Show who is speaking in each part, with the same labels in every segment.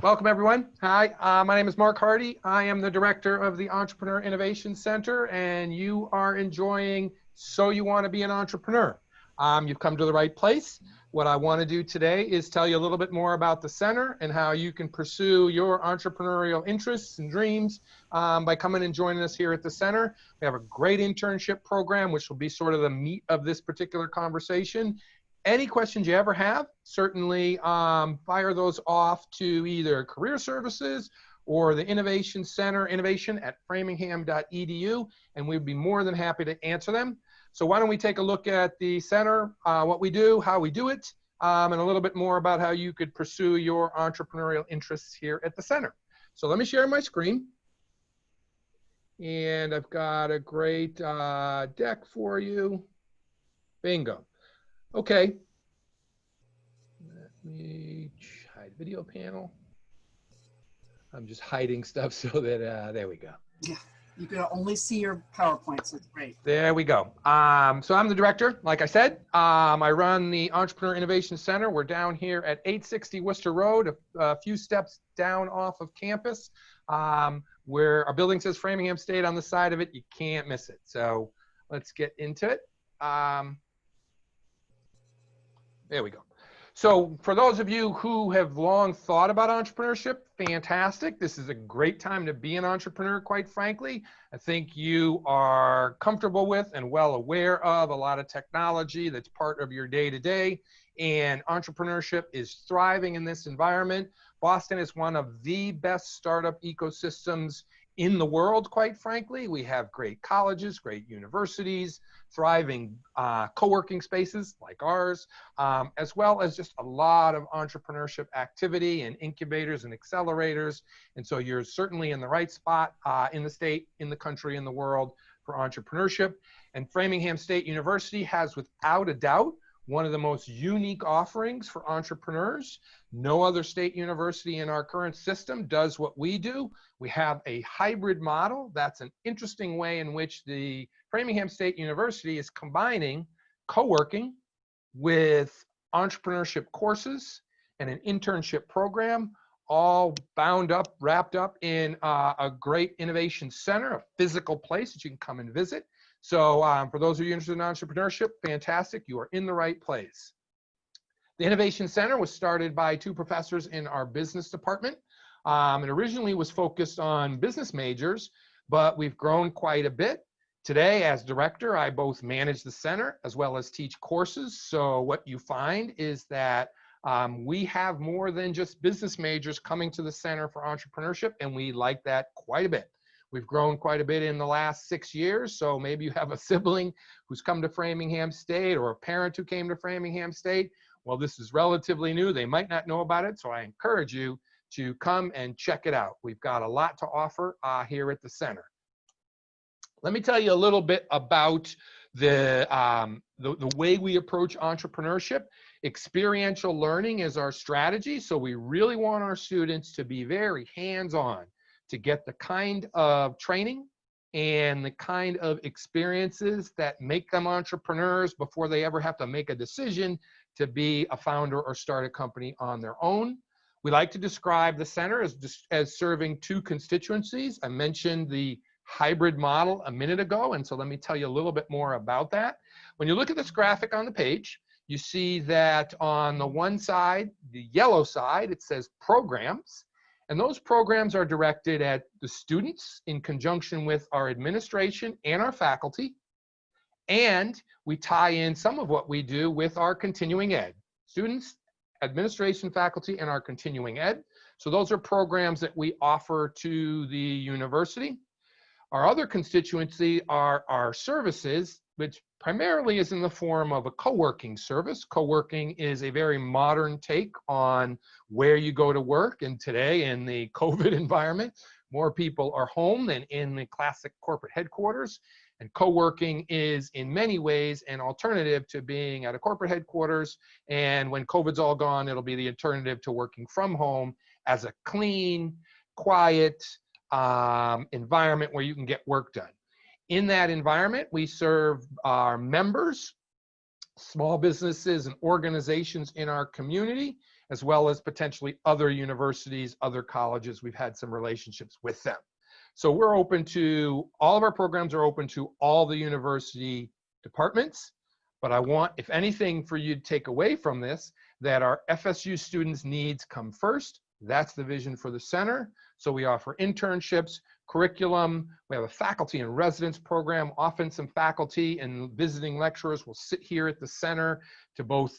Speaker 1: Welcome, everyone. Hi, my name is Mark Hardie. I am the director of the Entrepreneur Innovation Center, and you are enjoying So You Want to Be an Entrepreneur. You've come to the right place. What I want to do today is tell you a little bit more about the center and how you can pursue your entrepreneurial interests and dreams by coming and joining us here at the center. We have a great internship program, which will be sort of the meat of this particular conversation. Any questions you ever have, certainly fire those off to either Career Services or the Innovation Center, innovation@framingham.edu, and we'd be more than happy to answer them. So why don't we take a look at the center, what we do, how we do it, and a little bit more about how you could pursue your entrepreneurial interests here at the center. So let me share my screen. And I've got a great deck for you. Bingo. Okay, let me hide video panel. I'm just hiding stuff so that, there we go.
Speaker 2: Yeah, you can only see your PowerPoint, so it's great.
Speaker 1: There we go. So I'm the director, like I said. I run the Entrepreneur Innovation Center. We're down here at 860 Worcester Road, a few steps down off of campus, where our building says Framingham State on the side of it. You can't miss it. So let's get into it. There we go. So for those of you who have long thought about entrepreneurship, fantastic. This is a great time to be an entrepreneur, quite frankly. I think you are comfortable with and well aware of a lot of technology that's part of your day-to-day, and entrepreneurship is thriving in this environment. Boston is one of the best startup ecosystems in the world, quite frankly. We have great colleges, great universities, thriving co-working spaces like ours, as well as just a lot of entrepreneurship activity and incubators and accelerators. And so you're certainly in the right spot in the state, in the country, in the world for entrepreneurship. And Framingham State University has, without a doubt, one of the most unique offerings for entrepreneurs. No other state university in our current system does what we do. We have a hybrid model. That's an interesting way in which the Framingham State University is combining co-working with entrepreneurship courses and an internship program, all bound up, wrapped up in a great innovation center, a physical place that you can come and visit. So for those of you interested in entrepreneurship, fantastic, you are in the right place. The Innovation Center was started by two professors in our business department. It originally was focused on business majors, but we've grown quite a bit. Today, as director, I both manage the center as well as teach courses. So what you find is that we have more than just business majors coming to the Center for Entrepreneurship, and we like that quite a bit. We've grown quite a bit in the last 6 years, so maybe you have a sibling who's come to Framingham State or a parent who came to Framingham State. Well, this is relatively new. They might not know about it, so I encourage you to come and check it out. We've got a lot to offer here at the center. Let me tell you a little bit about the way we approach entrepreneurship. Experiential learning is our strategy, so we really want our students to be very hands-on, to get the kind of training and the kind of experiences that make them entrepreneurs before they ever have to make a decision to be a founder or start a company on their own. We like to describe the center as serving two constituencies. I mentioned the hybrid model a minute ago, and so let me tell you a little bit more about that. When you look at this graphic on the page, you see that on the one side, the yellow side, it says programs. And those programs are directed at the students in conjunction with our administration and our faculty. And we tie in some of what we do with our continuing ed. Students, administration, faculty, and our continuing ed. So those are programs that we offer to the university. Our other constituency are our services, which primarily is in the form of a co-working service. Co-working is a very modern take on where you go to work. And today in the COVID environment, more people are home than in the classic corporate headquarters. And co-working is in many ways an alternative to being at a corporate headquarters. And when COVID's all gone, it'll be the alternative to working from home as a clean, quiet environment where you can get work done. In that environment, we serve our members, small businesses and organizations in our community, as well as potentially other universities, other colleges. We've had some relationships with them. So we're open to, all of our programs are open to all the university departments. But I want, if anything, for you to take away from this, that our FSU students' needs come first. That's the vision for the center. So we offer internships, curriculum. We have a faculty and residence program. Often some faculty and visiting lecturers will sit here at the center to both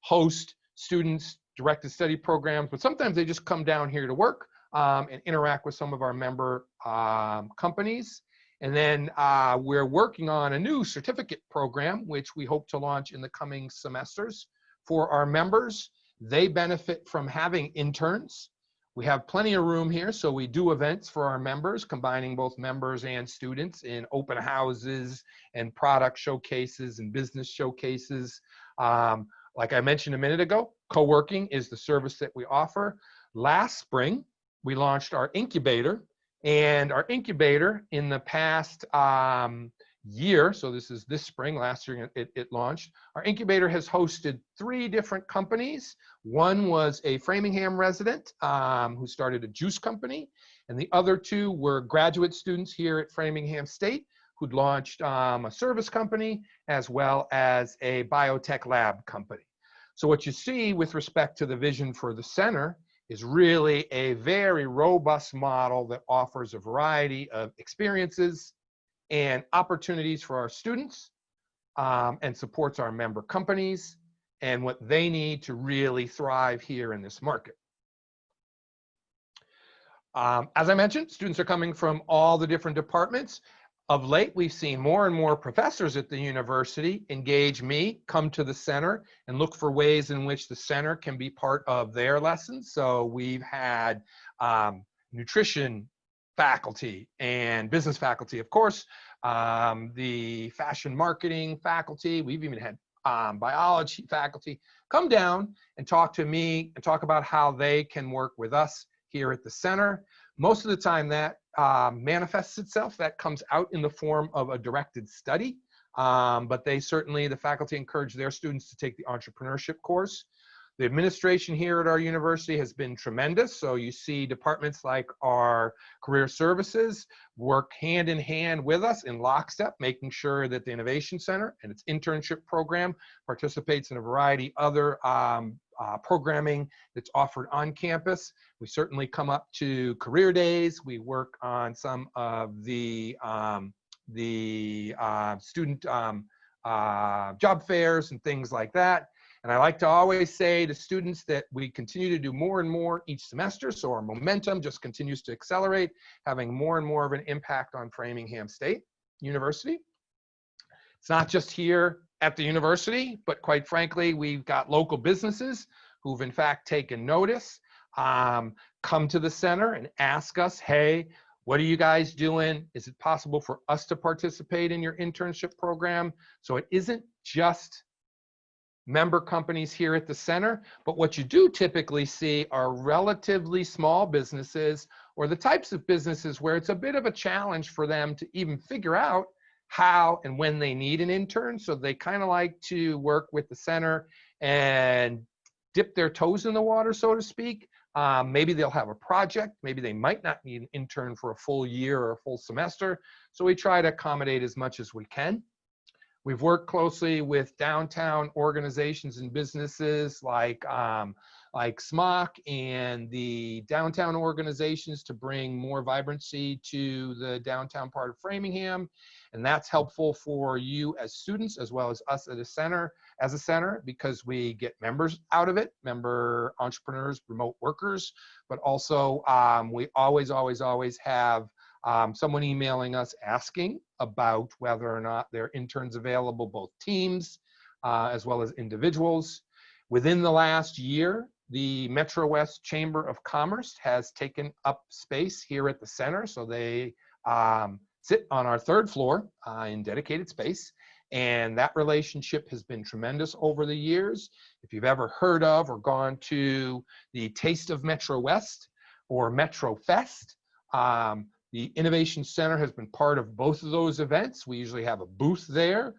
Speaker 1: host students, directed study programs, but sometimes they just come down here to work and interact with some of our member companies. And then we're working on a new certificate program, which we hope to launch in the coming semesters for our members. They benefit from having interns. We have plenty of room here, so we do events for our members, combining both members and students in open houses and product showcases and business showcases. Like I mentioned a minute ago, co-working is the service that we offer. Last spring, we launched our incubator, and our incubator in the past year, so this is this spring, last year it launched, our incubator has hosted 3 different companies. One was a Framingham resident who started a juice company, and the other 2 were graduate students here at Framingham State who'd launched a service company as well as a biotech lab company. So what you see with respect to the vision for the center is really a very robust model that offers a variety of experiences and opportunities for our students and supports our member companies and what they need to really thrive here in this market. As I mentioned, students are coming from all the different departments. Of late, we've seen more and more professors at the university engage me, come to the center, and look for ways in which the center can be part of their lessons. So we've had nutrition faculty and business faculty, of course, the fashion marketing faculty. We've even had biology faculty come down and talk to me and talk about how they can work with us here at the center. Most of the time that manifests itself, that comes out in the form of a directed study, but they certainly, the faculty encourage their students to take the entrepreneurship course. The administration here at our university has been tremendous. So you see departments like our career services work hand in hand with us in lockstep, making sure that the Innovation Center and its internship program participates in a variety of other programming that's offered on campus. We certainly come up to career days. We work on some of the student job fairs and things like that. And I like to always say to students that we continue to do more and more each semester, so our momentum just continues to accelerate, having more and more of an impact on Framingham State University. It's not just here at the university, but quite frankly, we've got local businesses who've in fact taken notice, come to the center and ask us, hey, what are you guys doing? Is it possible for us to participate in your internship program? So it isn't just member companies here at the center, but what you do typically see are relatively small businesses or the types of businesses where it's a bit of a challenge for them to even figure out how and when they need an intern. So they kind of like to work with the center and dip their toes in the water, so to speak. Maybe they'll have a project. Maybe they might not need an intern for a full year or a full semester. So we try to accommodate as much as we can. We've worked closely with downtown organizations and businesses like SMOC and the downtown organizations to bring more vibrancy to the downtown part of Framingham. And that's helpful for you as students as well as us at a center, because we get members out of it, member entrepreneurs, remote workers, but also we always have someone emailing us asking about whether or not there are interns available, both teams as well as individuals. Within the last year, the Metro West Chamber of Commerce has taken up space here at the center. So they sit on our 3rd floor in dedicated space. And that relationship has been tremendous over the years. If you've ever heard of or gone to the Taste of Metro West or Metro Fest, the Innovation Center has been part of both of those events. We usually have a booth there.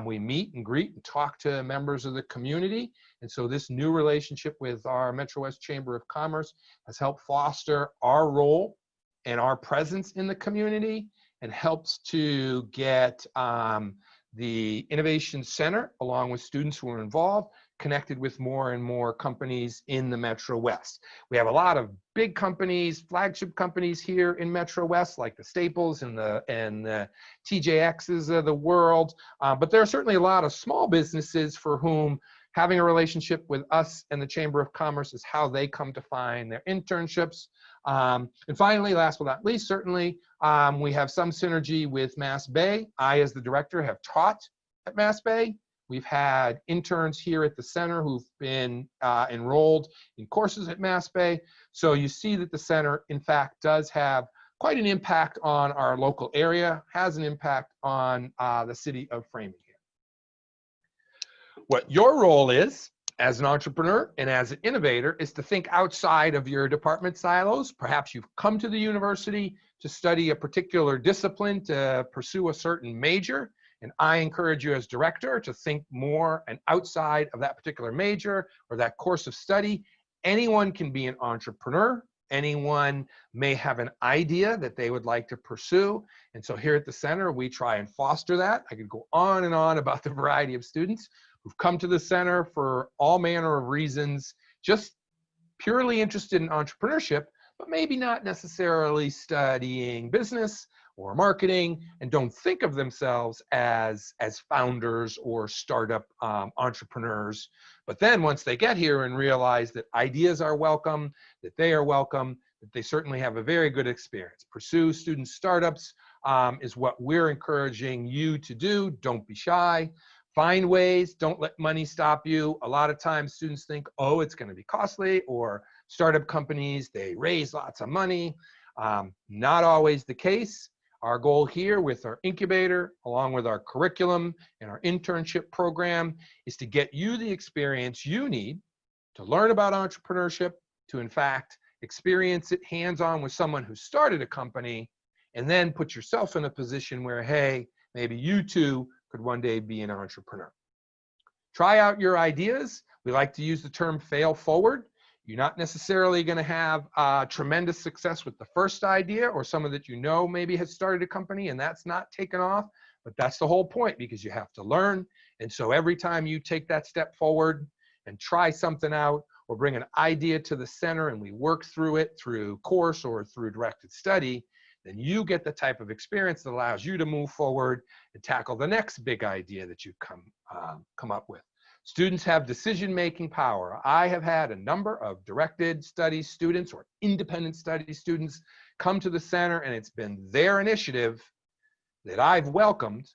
Speaker 1: We meet and greet and talk to members of the community. And so this new relationship with our Metro West Chamber of Commerce has helped foster our role and our presence in the community, and helps to get the Innovation Center, along with students who are involved, connected with more and more companies in the Metro West. We have a lot of big companies, flagship companies here in Metro West, like the Staples and the TJXs of the world. But there are certainly a lot of small businesses for whom having a relationship with us and the Chamber of Commerce is how they come to find their internships. And finally, last but not least, certainly, we have some synergy with Mass Bay. I, as the director, have taught at Mass Bay. We've had interns here at the center who've been enrolled in courses at Mass Bay. So you see that the center, in fact, does have quite an impact on our local area, has an impact on the city of Framingham. What your role is as an entrepreneur and as an innovator is to think outside of your department silos. Perhaps you've come to the university to study a particular discipline, to pursue a certain major. And I encourage you as director to think more and outside of that particular major or that course of study. Anyone can be an entrepreneur. Anyone may have an idea that they would like to pursue. And so here at the center, we try and foster that. I could go on and on about the variety of students who've come to the center for all manner of reasons, just purely interested in entrepreneurship, but maybe not necessarily studying business or marketing, and don't think of themselves as founders or startup entrepreneurs. But then once they get here and realize that ideas are welcome, that they are welcome, that they certainly have a very good experience. Pursue student startups is what we're encouraging you to do. Don't be shy. Find ways. Don't let money stop you. A lot of times students think, oh, it's going to be costly, or startup companies, they raise lots of money. Not always the case. Our goal here with our incubator, along with our curriculum and our internship program, is to get you the experience you need to learn about entrepreneurship, to in fact experience it hands-on with someone who started a company, and then put yourself in a position where, hey, maybe you too could one day be an entrepreneur. Try out your ideas. We like to use the term fail forward. You're not necessarily going to have tremendous success with the first idea, or someone that you know maybe has started a company and that's not taken off, but that's the whole point, because you have to learn. And so every time you take that step forward and try something out, or bring an idea to the center and we work through it through course or through directed study, then you get the type of experience that allows you to move forward and tackle the next big idea that you come up with. Students have decision-making power. I have had a number of directed study students or independent study students come to the center, and it's been their initiative that I've welcomed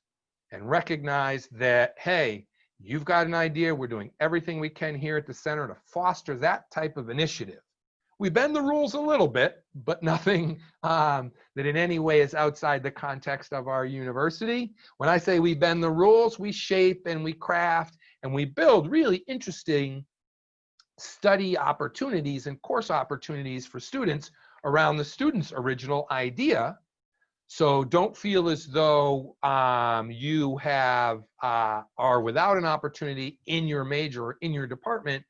Speaker 1: and recognized that, hey, you've got an idea. We're doing everything we can here at the center to foster that type of initiative. We bend the rules a little bit, but nothing that in any way is outside the context of our university. When I say we bend the rules, we shape and we craft and we build really interesting study opportunities and course opportunities for students around the student's original idea. So don't feel as though you are without an opportunity in your major or in your department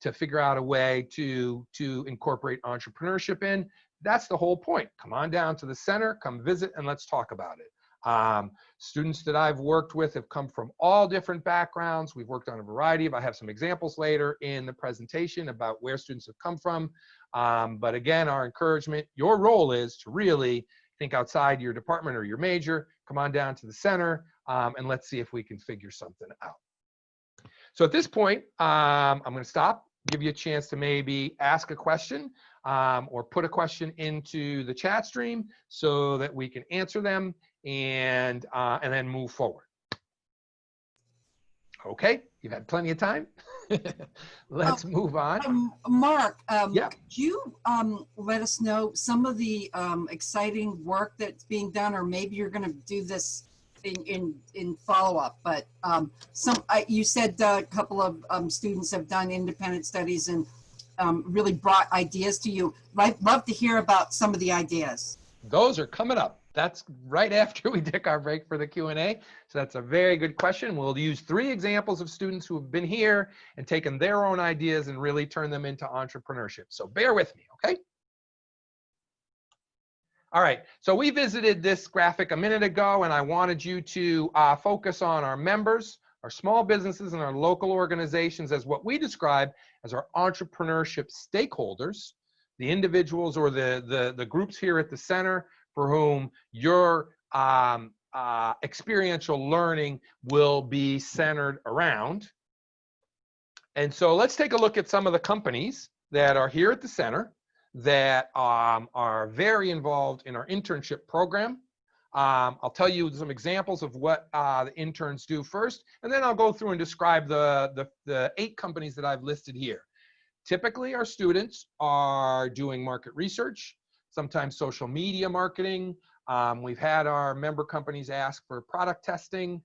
Speaker 1: to figure out a way to incorporate entrepreneurship in. That's the whole point. Come on down to the center, come visit, and let's talk about it. Students that I've worked with have come from all different backgrounds. We've worked on a variety of, I have some examples later in the presentation about where students have come from. But again, our encouragement, your role is to really think outside your department or your major, come on down to the center, and let's see if we can figure something out. So at this point, I'm going to stop, give you a chance to maybe ask a question or put a question into the chat stream so that we can answer them and then move forward. Okay, you've had plenty of time. Let's move on.
Speaker 2: Mark,
Speaker 1: Yeah.
Speaker 2: could you let us know some of the exciting work that's being done, or maybe you're going to do this in follow-up, but you said a couple of students have done independent studies and really brought ideas to you. I'd love to hear about some of the ideas.
Speaker 1: Those are coming up. That's right after we take our break for the Q&A. So that's a very good question. We'll use 3 examples of students who have been here and taken their own ideas and really turn them into entrepreneurship. So bear with me, okay? All right, so we visited this graphic a minute ago, and I wanted you to focus on our members, our small businesses, and our local organizations as what we describe as our entrepreneurship stakeholders, the individuals or the groups here at the center for whom your experiential learning will be centered around. And so let's take a look at some of the companies that are here at the center that are very involved in our internship program. I'll tell you some examples of what the interns do first, and then I'll go through and describe the 8 companies that I've listed here. Typically, our students are doing market research, sometimes social media marketing. We've had our member companies ask for product testing.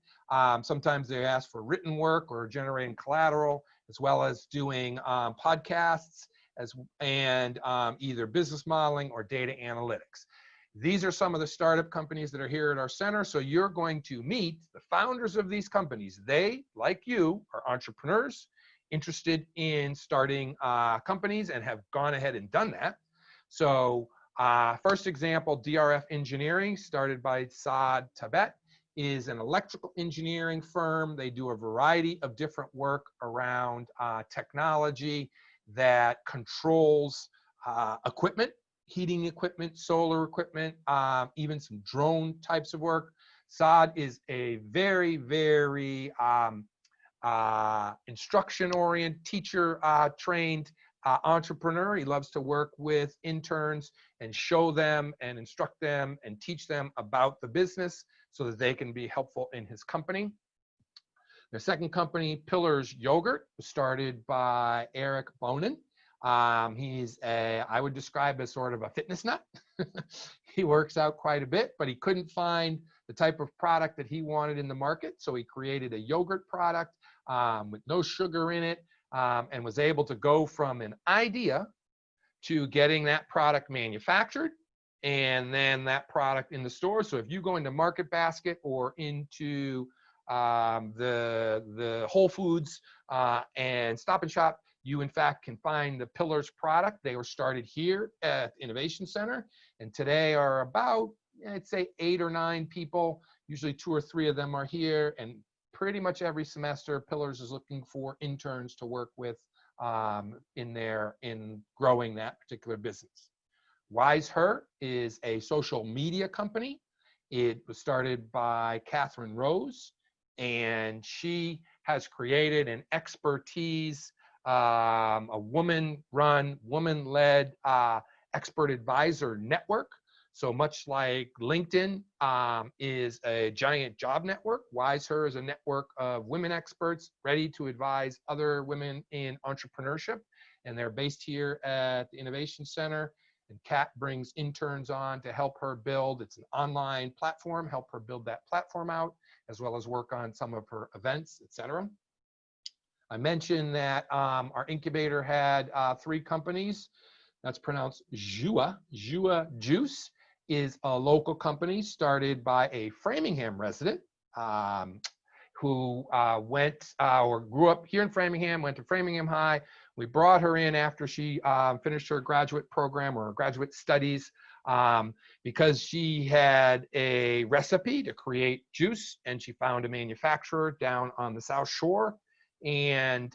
Speaker 1: Sometimes they ask for written work or generating collateral, as well as doing podcasts and either business modeling or data analytics. These are some of the startup companies that are here at our center. So you're going to meet the founders of these companies. They, like you, are entrepreneurs interested in starting companies and have gone ahead and done that. So first example, DRF Engineering, started by Saad Tabet, is an electrical engineering firm. They do a variety of different work around technology that controls equipment, heating equipment, solar equipment, even some drone types of work. Saad is a very, very instruction-oriented, teacher-trained entrepreneur. He loves to work with interns and show them and instruct them and teach them about the business so that they can be helpful in his company. The second company, Pillars Yogurt, was started by Eric Bonin. He's I would describe as sort of a fitness nut. He works out quite a bit, but he couldn't find the type of product that he wanted in the market. So he created a yogurt product with no sugar in it, and was able to go from an idea to getting that product manufactured and then that product in the store. So if you go into Market Basket or into the Whole Foods and Stop and Shop, you in fact can find the Pillars product. They were started here at the Innovation Center, and today are about, I'd say, 8 or 9 people. Usually 2 or 3 of them are here, and pretty much every semester Pillars is looking for interns to work with in growing that particular business. Wise Her is a social media company. It was started by Catherine Rose, and she has created an expertise, a woman-run, woman-led expert advisor network. So much like LinkedIn is a giant job network, Wise Her is a network of women experts ready to advise other women in entrepreneurship. And they're based here at the Innovation Center. And Kat brings interns on to help her build. It's an online platform, help her build that platform out, as well as work on some of her events, etc. I mentioned that our incubator had 3 companies. That's pronounced Jua. Jua Juice is a local company started by a Framingham resident who went or grew up here in Framingham, went to Framingham High. We brought her in after she finished her graduate program or graduate studies because she had a recipe to create juice, and she found a manufacturer down on the South Shore and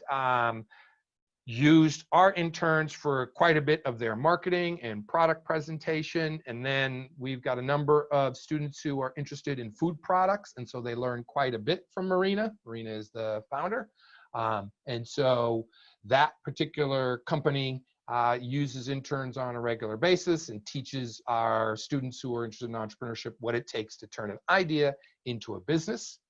Speaker 1: used our interns for quite a bit of their marketing and product presentation. And then we've got a number of students who are interested in food products, and so they learn quite a bit from Marina. Marina is the founder. And so that particular company uses interns on a regular basis and teaches our students who are interested in entrepreneurship what it takes to turn an idea into a business.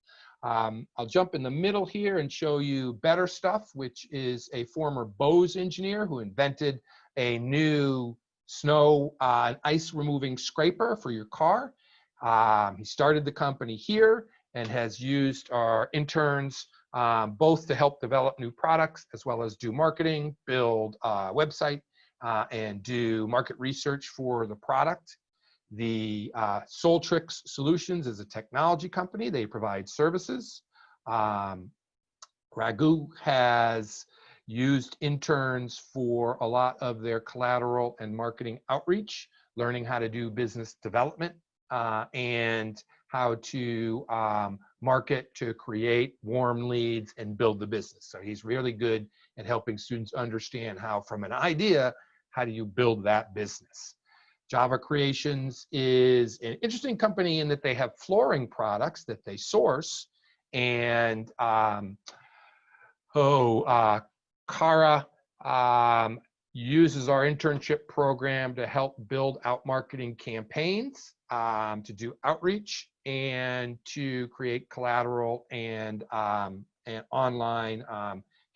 Speaker 1: I'll jump in the middle here and show you Better Stuff, which is a former Bose engineer who invented a new snow and ice removing scraper for your car. He started the company here and has used our interns both to help develop new products as well as do marketing, build a website, and do market research for the product. The Soltrix Solutions is a technology company. They provide services. Raghu has used interns for a lot of their collateral and marketing outreach, learning how to do business development and how to market to create warm leads and build the business. So he's really good at helping students understand how, from an idea, how do you build that business. Java Creations is an interesting company in that they have flooring products that they source, and Kara uses our internship program to help build out marketing campaigns, to do outreach, and to create collateral and online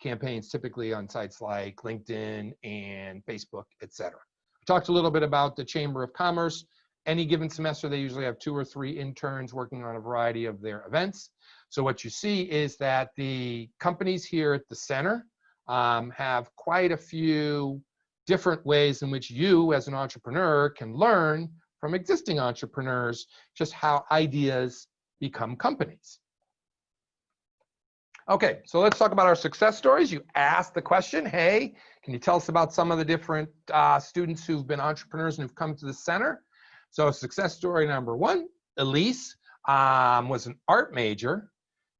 Speaker 1: campaigns, typically on sites like LinkedIn and Facebook, etc. We talked a little bit about the Chamber of Commerce. Any given semester, they usually have 2 or 3 interns working on a variety of their events. So what you see is that the companies here at the center have quite a few different ways in which you, as an entrepreneur, can learn from existing entrepreneurs just how ideas become companies. Okay, so let's talk about our success stories. You asked the question, hey, can you tell us about some of the different students who've been entrepreneurs and who've come to the center? So success story number 1, Elise was an art major.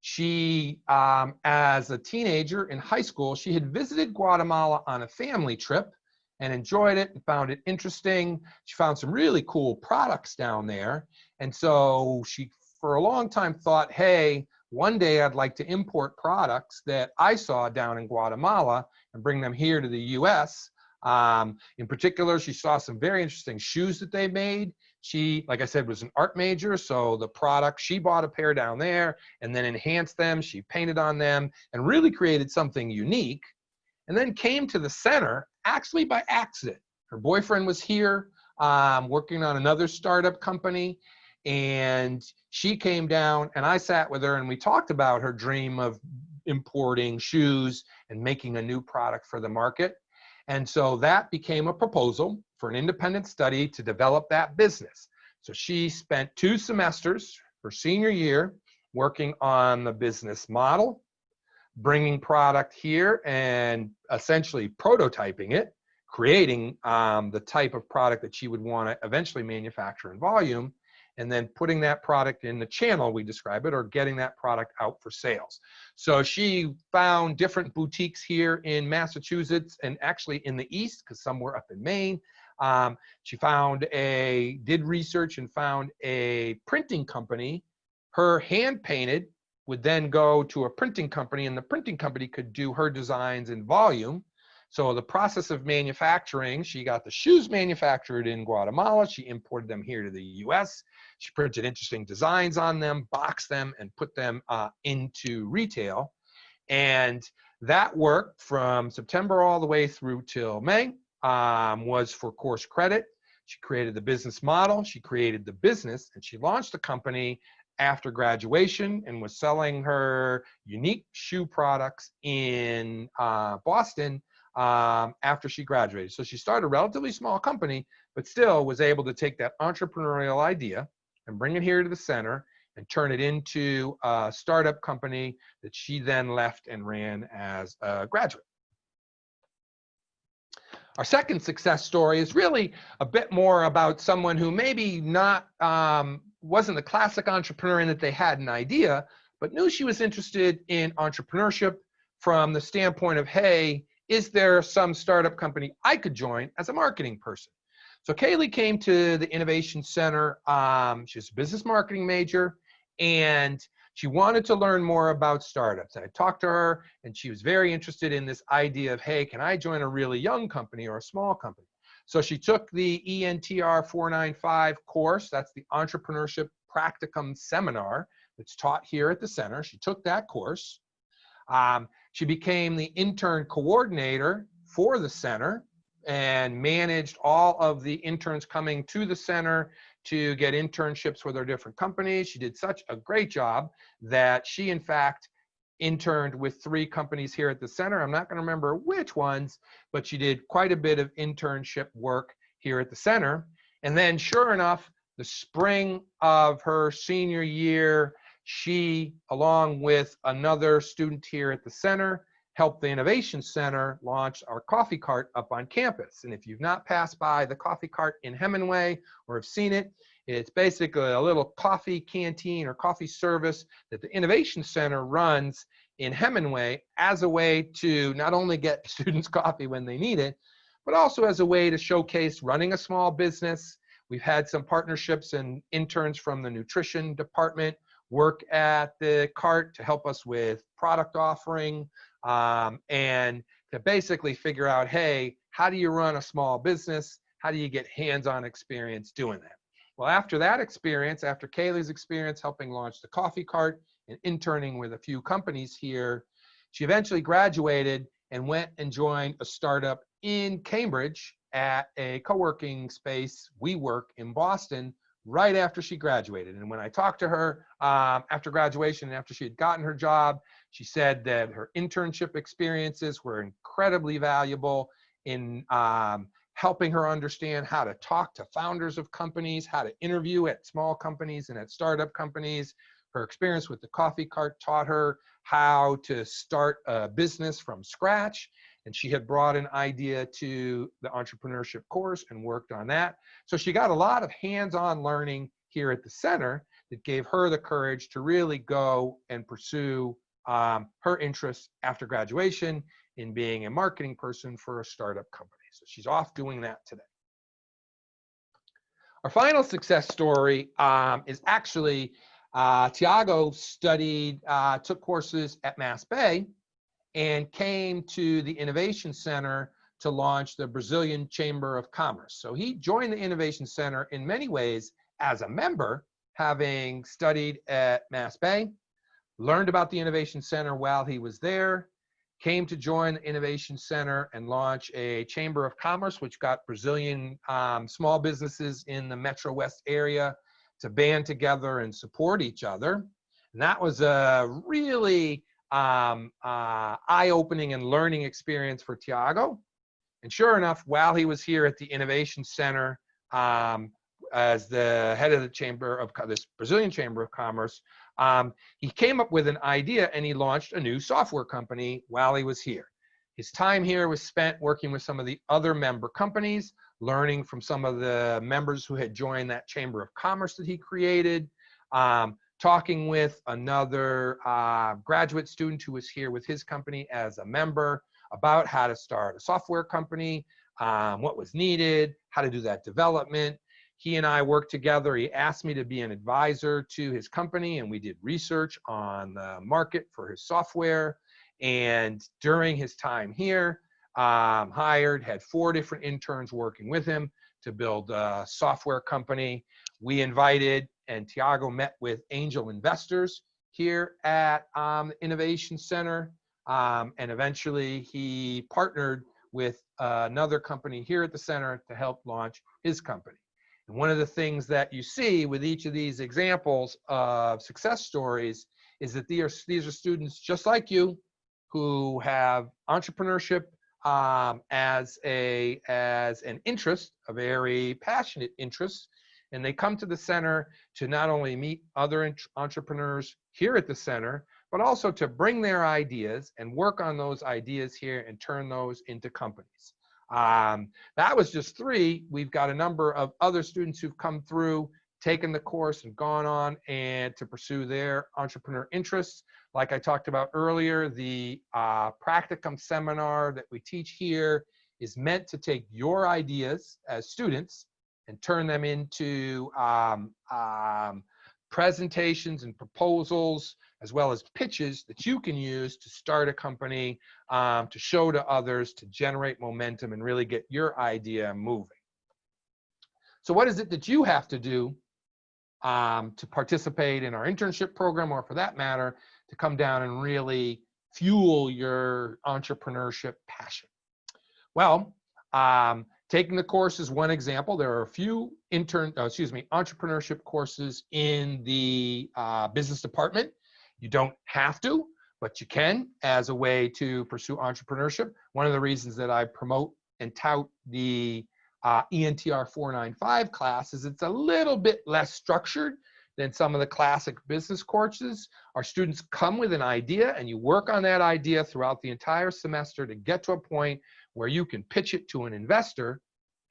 Speaker 1: She, as a teenager in high school, she had visited Guatemala on a family trip and enjoyed it and found it interesting. She found some really cool products down there. And so she, for a long time, thought, hey, one day I'd like to import products that I saw down in Guatemala and bring them here to the US. In particular, she saw some very interesting shoes that they made. She, like I said, was an art major, so the product, she bought a pair down there and then enhanced them. She painted on them and really created something unique, and then came to the center actually by accident. Her boyfriend was here working on another startup company, and she came down and I sat with her and we talked about her dream of importing shoes and making a new product for the market. And so that became a proposal for an independent study to develop that business. So she spent 2 semesters, her senior year, working on the business model, bringing product here and essentially prototyping it, creating the type of product that she would want to eventually manufacture in volume, and then putting that product in the channel, we describe it, or getting that product out for sales. So she found different boutiques here in Massachusetts and actually in the East, because some were up in Maine. She did research and found a printing company. Her hand painted would then go to a printing company, and the printing company could do her designs in volume. So the process of manufacturing, she got the shoes manufactured in Guatemala. She imported them here to the US. She printed interesting designs on them, boxed them, and put them into retail. And that worked from September all the way through till May, was for course credit. She created the business model, she created the business, and she launched the company after graduation and was selling her unique shoe products in Boston after she graduated. So she started a relatively small company, but still was able to take that entrepreneurial idea and bring it here to the center and turn it into a startup company that she then left and ran as a graduate. Our second success story is really a bit more about someone who maybe not wasn't the classic entrepreneur in that they had an idea, but knew she was interested in entrepreneurship from the standpoint of, hey, is there some startup company I could join as a marketing person? So Kaylee came to the Innovation Center. She's a business marketing major, and she wanted to learn more about startups. I talked to her, and she was very interested in this idea of, hey, can I join a really young company or a small company? So she took the ENTR 495 course. That's the Entrepreneurship Practicum Seminar that's taught here at the center. She took that course. She became the intern coordinator for the center and managed all of the interns coming to the center to get internships with our different companies. She did such a great job that she, in fact, interned with 3 companies here at the center. I'm not going to remember which ones, but she did quite a bit of internship work here at the center. And then, sure enough, the spring of her senior year, she, along with another student here at the center, helped the Innovation Center launch our coffee cart up on campus. And if you've not passed by the coffee cart in Hemingway or have seen it, it's basically a little coffee canteen or coffee service that the Innovation Center runs in Hemingway as a way to not only get students coffee when they need it, but also as a way to showcase running a small business. We've had some partnerships and interns from the nutrition department work at the cart to help us with product offering, and to basically figure out, hey, how do you run a small business? How do you get hands-on experience doing that? Well, after that experience, after Kaylee's experience helping launch the coffee cart and interning with a few companies here, she eventually graduated and went and joined a startup in Cambridge at a co-working space, WeWork, in Boston, right after she graduated. And when I talked to her after graduation and after she had gotten her job, she said that her internship experiences were incredibly valuable in helping her understand how to talk to founders of companies, how to interview at small companies and at startup companies. Her experience with the coffee cart taught her how to start a business from scratch. And she had brought an idea to the entrepreneurship course and worked on that. So she got a lot of hands-on learning here at the center that gave her the courage to really go and pursue her interests after graduation in being a marketing person for a startup company. So she's off doing that today. Our final success story is actually Tiago took courses at Mass Bay and came to the Innovation Center to launch the Brazilian Chamber of Commerce. So he joined the Innovation Center in many ways as a member, having studied at Mass Bay, learned about the Innovation Center while he was there, came to join the Innovation Center and launch a Chamber of Commerce, which got Brazilian small businesses in the Metro West area to band together and support each other. And that was a really eye-opening and learning experience for Tiago. And sure enough, while he was here at the Innovation Center as the head of the Chamber of this Brazilian Chamber of Commerce, he came up with an idea and he launched a new software company while he was here. His time here was spent working with some of the other member companies, learning from some of the members who had joined that Chamber of Commerce that he created, talking with another graduate student who was here with his company as a member about how to start a software company, what was needed, how to do that development. He and I worked together. He asked me to be an advisor to his company, and we did research on the market for his software. And during his time here, had 4 different interns working with him to build a software company. We invited, and Tiago met with angel investors here at the Innovation Center. And eventually he partnered with another company here at the center to help launch his company. And one of the things that you see with each of these examples of success stories is that these are students just like you who have entrepreneurship as an interest, a very passionate interest. And they come to the center to not only meet other entrepreneurs here at the center, but also to bring their ideas and work on those ideas here and turn those into companies. That was just 3. We've got a number of other students who've come through, taken the course and gone on and to pursue their entrepreneur interests. Like I talked about earlier, the practicum seminar that we teach here is meant to take your ideas as students and turn them into presentations and proposals, as well as pitches that you can use to start a company, to show to others, to generate momentum and really get your idea moving. So what is it that you have to do to participate in our internship program, or for that matter, to come down and really fuel your entrepreneurship passion? Well, taking the course is one example. There are a few entrepreneurship courses in the business department. You don't have to, but you can as a way to pursue entrepreneurship. One of the reasons that I promote and tout the ENTR 495 class is it's a little bit less structured than some of the classic business courses. Our students come with an idea, and you work on that idea throughout the entire semester to get to a point where you can pitch it to an investor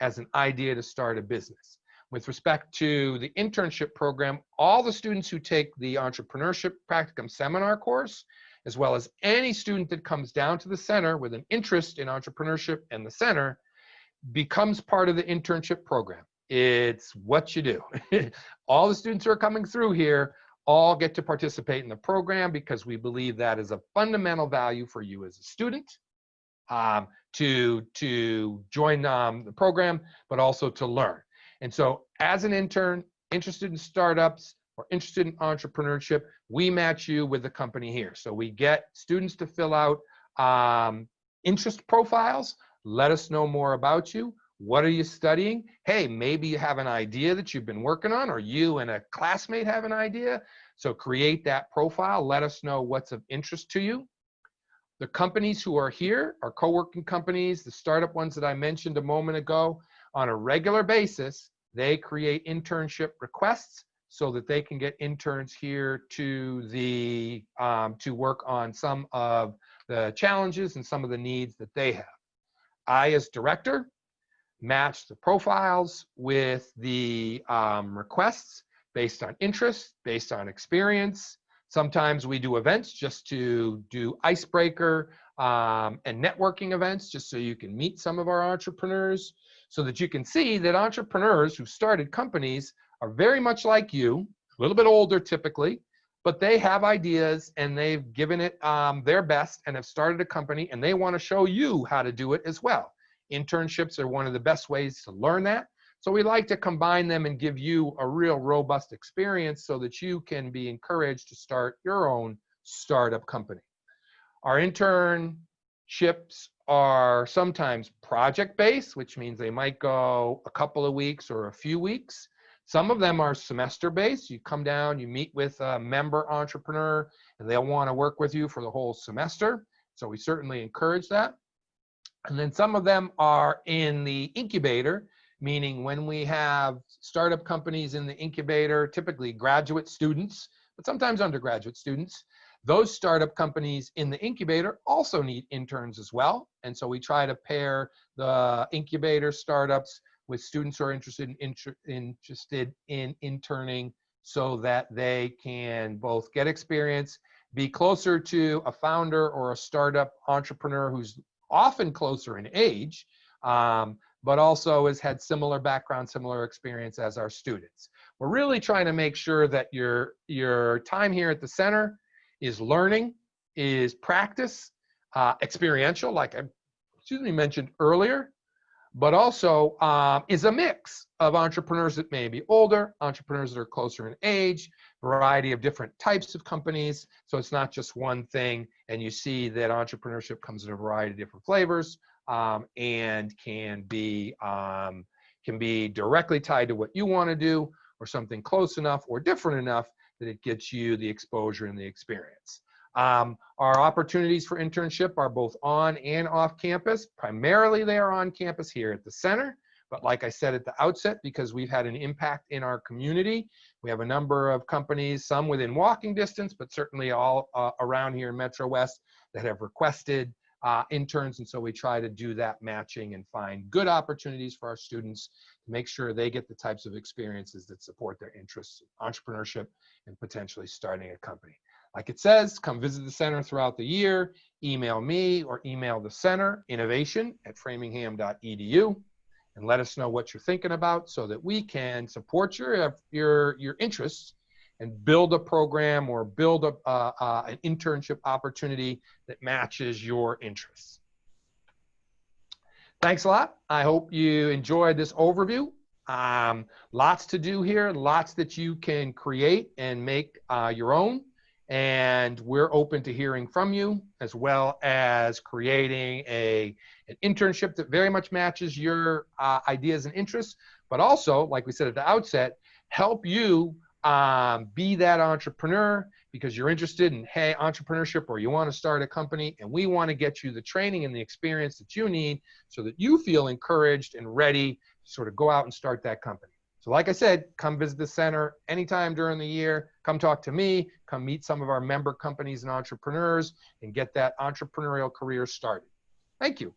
Speaker 1: as an idea to start a business. With respect to the internship program, all the students who take the Entrepreneurship Practicum Seminar course, as well as any student that comes down to the center with an interest in entrepreneurship and the center, becomes part of the internship program. It's what you do. All the students who are coming through here all get to participate in the program because we believe that is a fundamental value for you as a student, to join the program, but also to learn. And so as an intern, interested in startups or interested in entrepreneurship, we match you with the company here. So we get students to fill out interest profiles. Let us know more about you. What are you studying? Hey, maybe you have an idea that you've been working on, or you and a classmate have an idea. So create that profile. Let us know what's of interest to you. The companies who are here are co-working companies, the startup ones that I mentioned a moment ago. On a regular basis, they create internship requests so that they can get interns here to work on some of the challenges and some of the needs that they have. I, as director, match the profiles with the requests based on interest, based on experience. Sometimes we do events just to do icebreaker and networking events, just so you can meet some of our entrepreneurs, so that you can see that entrepreneurs who started companies are very much like you, a little bit older typically, but they have ideas and they've given it their best and have started a company, and they want to show you how to do it as well. Internships are one of the best ways to learn that. So we like to combine them and give you a real robust experience so that you can be encouraged to start your own startup company. Our internships are sometimes project-based, which means they might go a couple of weeks or a few weeks. Some of them are semester-based. You come down, you meet with a member entrepreneur, and they'll want to work with you for the whole semester. So we certainly encourage that. And then some of them are in the incubator, meaning when we have startup companies in the incubator, typically graduate students, but sometimes undergraduate students, those startup companies in the incubator also need interns as well. And so we try to pair the incubator startups with students who are interested in interning so that they can both get experience, be closer to a founder or a startup entrepreneur who's often closer in age, but also has had similar background, similar experience as our students. We're really trying to make sure that your time here at the center is learning, is practice, experiential, like I mentioned earlier, but also is a mix of entrepreneurs that may be older, entrepreneurs that are closer in age, variety of different types of companies. So it's not just one thing, and you see that entrepreneurship comes in a variety of different flavors and can be directly tied to what you want to do, or something close enough or different enough that it gets you the exposure and the experience. Our opportunities for internship are both on and off campus. Primarily, they are on campus here at the center. But like I said at the outset, because we've had an impact in our community, we have a number of companies, some within walking distance, but certainly all around here in Metro West, that have requested interns. And so we try to do that matching and find good opportunities for our students to make sure they get the types of experiences that support their interests in entrepreneurship and potentially starting a company. Like it says, come visit the center throughout the year, email me or email the center, innovation@framingham.edu, and let us know what you're thinking about so that we can support your interests and build a program or build an internship opportunity that matches your interests. Thanks a lot. I hope you enjoyed this overview. Lots to do here, lots that you can create and make your own. And we're open to hearing from you, as well as creating an internship that very much matches your ideas and interests, but also, like we said at the outset, help you Be that entrepreneur because you're interested in, hey, entrepreneurship, or you want to start a company, and we want to get you the training and the experience that you need so that you feel encouraged and ready to sort of go out and start that company. So like I said, come visit the center anytime during the year. Come talk to me. Come meet some of our member companies and entrepreneurs and get that entrepreneurial career started. Thank you.